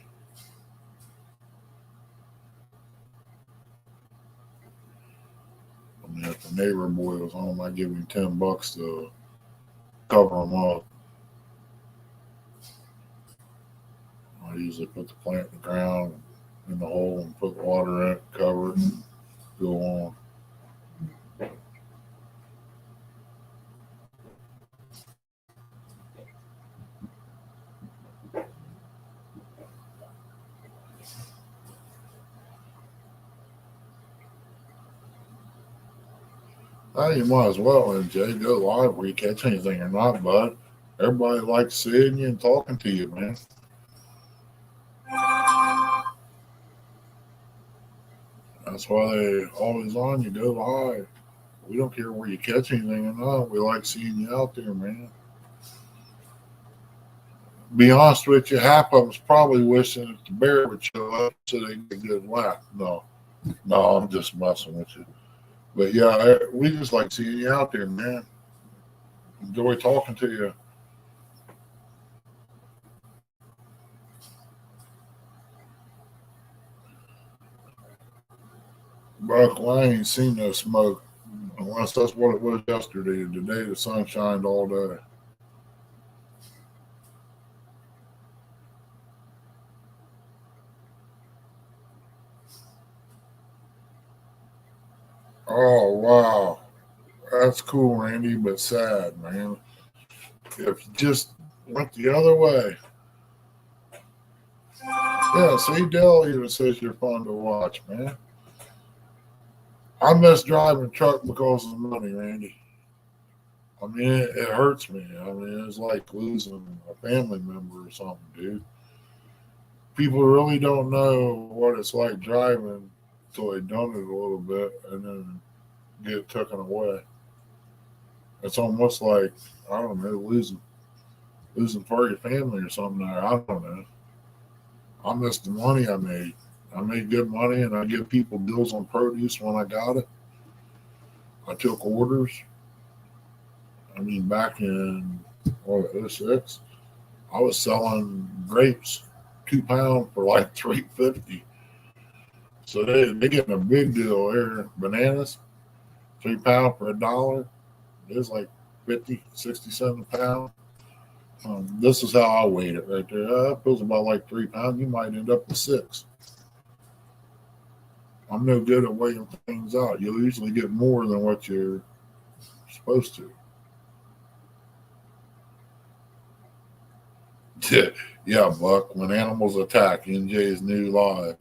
I mean, if the neighbor boy was home, I'd give him $10 to cover him up. I usually put the plant in the ground, in the hole, and put water in it, cover it, and go on. You might as well, MJ, go live where you catch anything or not, bud. Everybody likes seeing you and talking to you, man. That's why they always on you. Go live. We don't care where you catch anything or not. We like seeing you out there, man. Be honest with you, half of them's probably wishing that the bear would show up so they get a good laugh. No, I'm just messing with you. But yeah, we just like seeing you out there, man. Enjoy talking to you. Buck, well, I ain't seen no smoke unless that's what it was yesterday. Today the sun shined all day. Oh wow, that's cool, Randy, but sad, man. if you just went the other way. Yeah, see, Dell even says you're fun to watch, man. I miss driving truck because of money, Randy. I mean, it hurts me. I mean, it's like losing a family member or something, dude. People really don't know what it's like driving until they've done it a little bit and then get taken away. It's almost like, I don't know, losing part of your family or something there. I don't know. I miss the money I made. I made good money and I give people deals on produce when I got it. I took orders. I mean, back in '06, I was selling grapes 2 pound for like $3.50. So they getting a big deal there. Bananas, 3 pound for $1. It was like 50, 60 cents a pound. This is how I weighed it right there. It feels about like 3 pounds. You might end up with 6. I'm no good at weighing things out. You'll usually get more than what you're supposed to. Yeah, Buck. When animals attack, NJ's new live.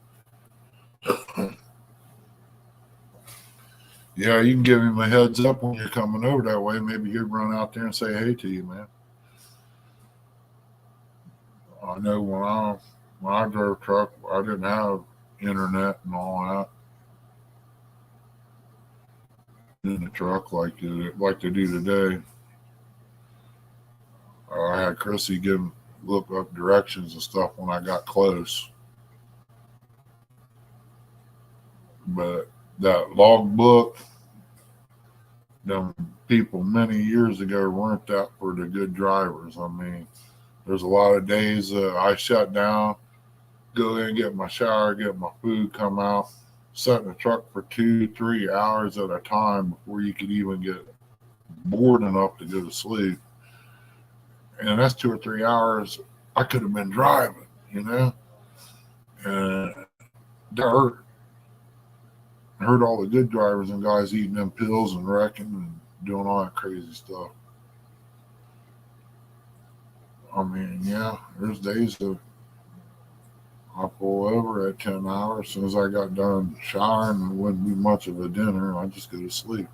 Yeah, you can give him a heads up when you're coming over that way. Maybe he'd run out there and say hey to you, man. I know when I drove truck, I didn't have internet and all that in the truck like they do today. I had Chrissy look up directions and stuff when I got close. But that log book, them people many years ago weren't that for the good drivers. I mean, there's a lot of days I shut down, go in, get my shower, get my food, come out, sit in the truck for 2-3 hours at a time before you could even get bored enough to go to sleep. And that's 2 or 3 hours I could have been driving, you know? And that hurt. I heard all the good drivers and guys eating them pills and wrecking and doing all that crazy stuff. I mean, yeah, there's days that I pull over at 10 hours. As soon as I got done showering, it wouldn't be much of a dinner. I just go to sleep.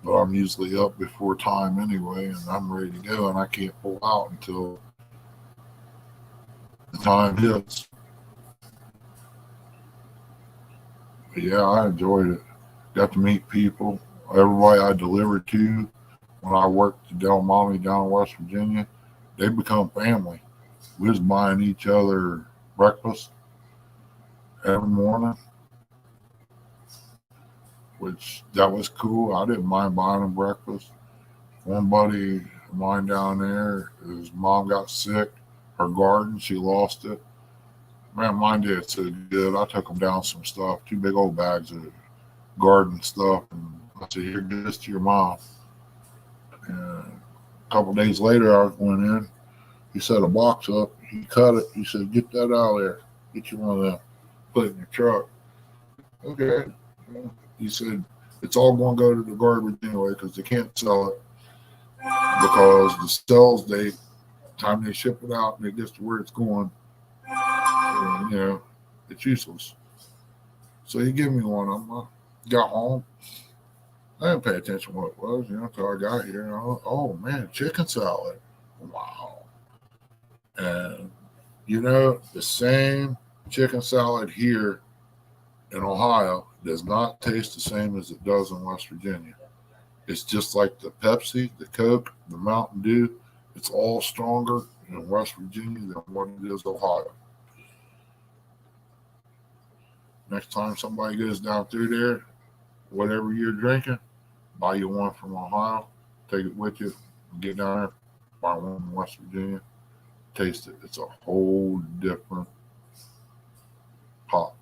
But I'm usually up before time anyway, and I'm ready to go, and I can't pull out until the time hits. But yeah, I enjoyed it. Got to meet people. Everybody I delivered to when I worked at Del Monte down in West Virginia, they become family. We was buying each other breakfast every morning, which that was cool. I didn't mind buying them breakfast. One buddy of mine down there, his mom got sick. Her garden, she lost it. Man, mine did so good. I took them down some stuff, 2 big old bags of garden stuff, and I said, "Here, give this to your mom." And a couple of days later, I went in. He set a box up. He cut it. He said, "Get that out of there. Get you one of them. Put it in your truck." Okay. He said, "It's all going to go to the garbage anyway because they can't sell it because the sales date, time they ship it out and it gets to where it's going, you know, it's useless." So he gave me one of them. I got home. I didn't pay attention to what it was, until I got here. And I was, oh, man, chicken salad. Wow. And, the same chicken salad here in Ohio does not taste the same as it does in West Virginia. It's just like the Pepsi, the Coke, the Mountain Dew. It's all stronger in West Virginia than what it is Ohio. Next time somebody goes down through there, whatever you're drinking, buy you one from Ohio, take it with you, get down there, buy one in West Virginia, taste it. It's a whole different pop.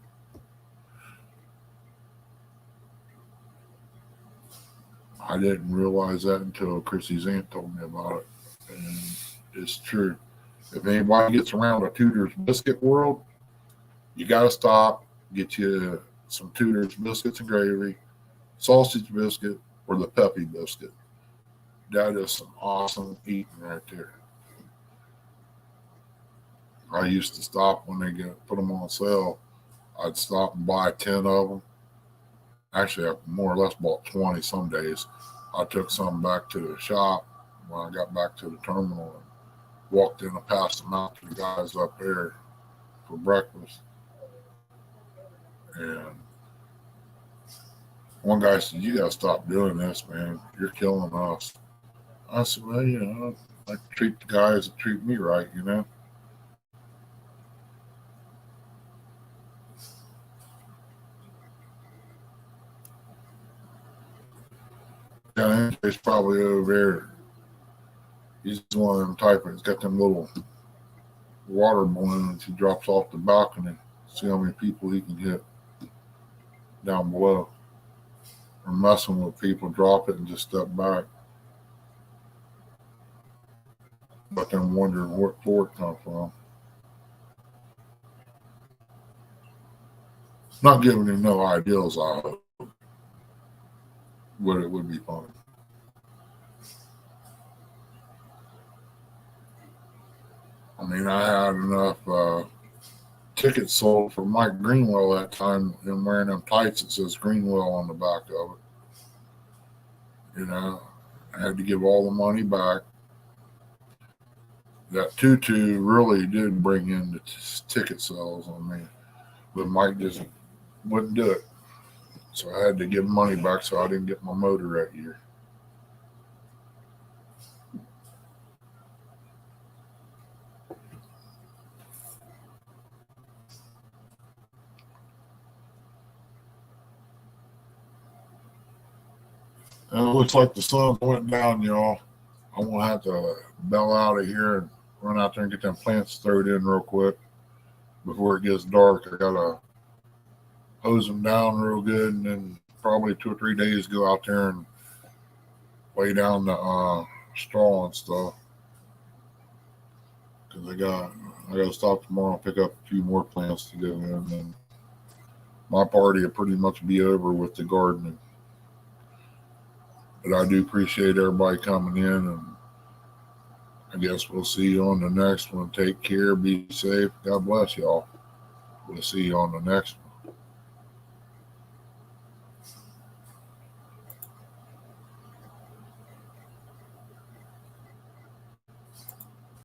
I didn't realize that until Chrissy's aunt told me about it. And it's true. If anybody gets around a Tudor's biscuit world, you got to stop, get you some Tudor's biscuits and gravy, sausage biscuit, or the Peppy biscuit. That is some awesome eating right there. I used to stop when they put them on sale. I'd stop and buy 10 of them. Actually, I more or less bought 20 some days. I took some back to the shop when I got back to the terminal and walked in and passed them out to the guys up there for breakfast. And one guy said, "You got to stop doing this, man. You're killing us." I said, "Well, I treat the guys that treat me right, Yeah, he's probably over there. He's one of them type that's got them little water balloons he drops off the balcony. See how many people he can hit down below. Or messing with people, drop it and just step back. But then wondering where it come from. Not giving him no ideals, I hope. But it would be fun. I mean, I had enough tickets sold for Mike Greenwell that time and wearing them tights that says Greenwell on the back of it. I had to give all the money back. That tutu really did bring in the ticket sales on me, but Mike just wouldn't do it. So I had to give money back so I didn't get my motor that year. And it looks like the sun went down, y'all. I'm going to have to bail out of here and run out there and get them plants thrown in real quick before it gets dark. I got to hose them down real good and then probably 2 or 3 days go out there and lay down the straw and stuff. Because I got to stop tomorrow and pick up a few more plants to go in. And my party will pretty much be over with the gardening. But I do appreciate everybody coming in, and I guess we'll see you on the next one. Take care, be safe. God bless y'all. We'll see you on the next one.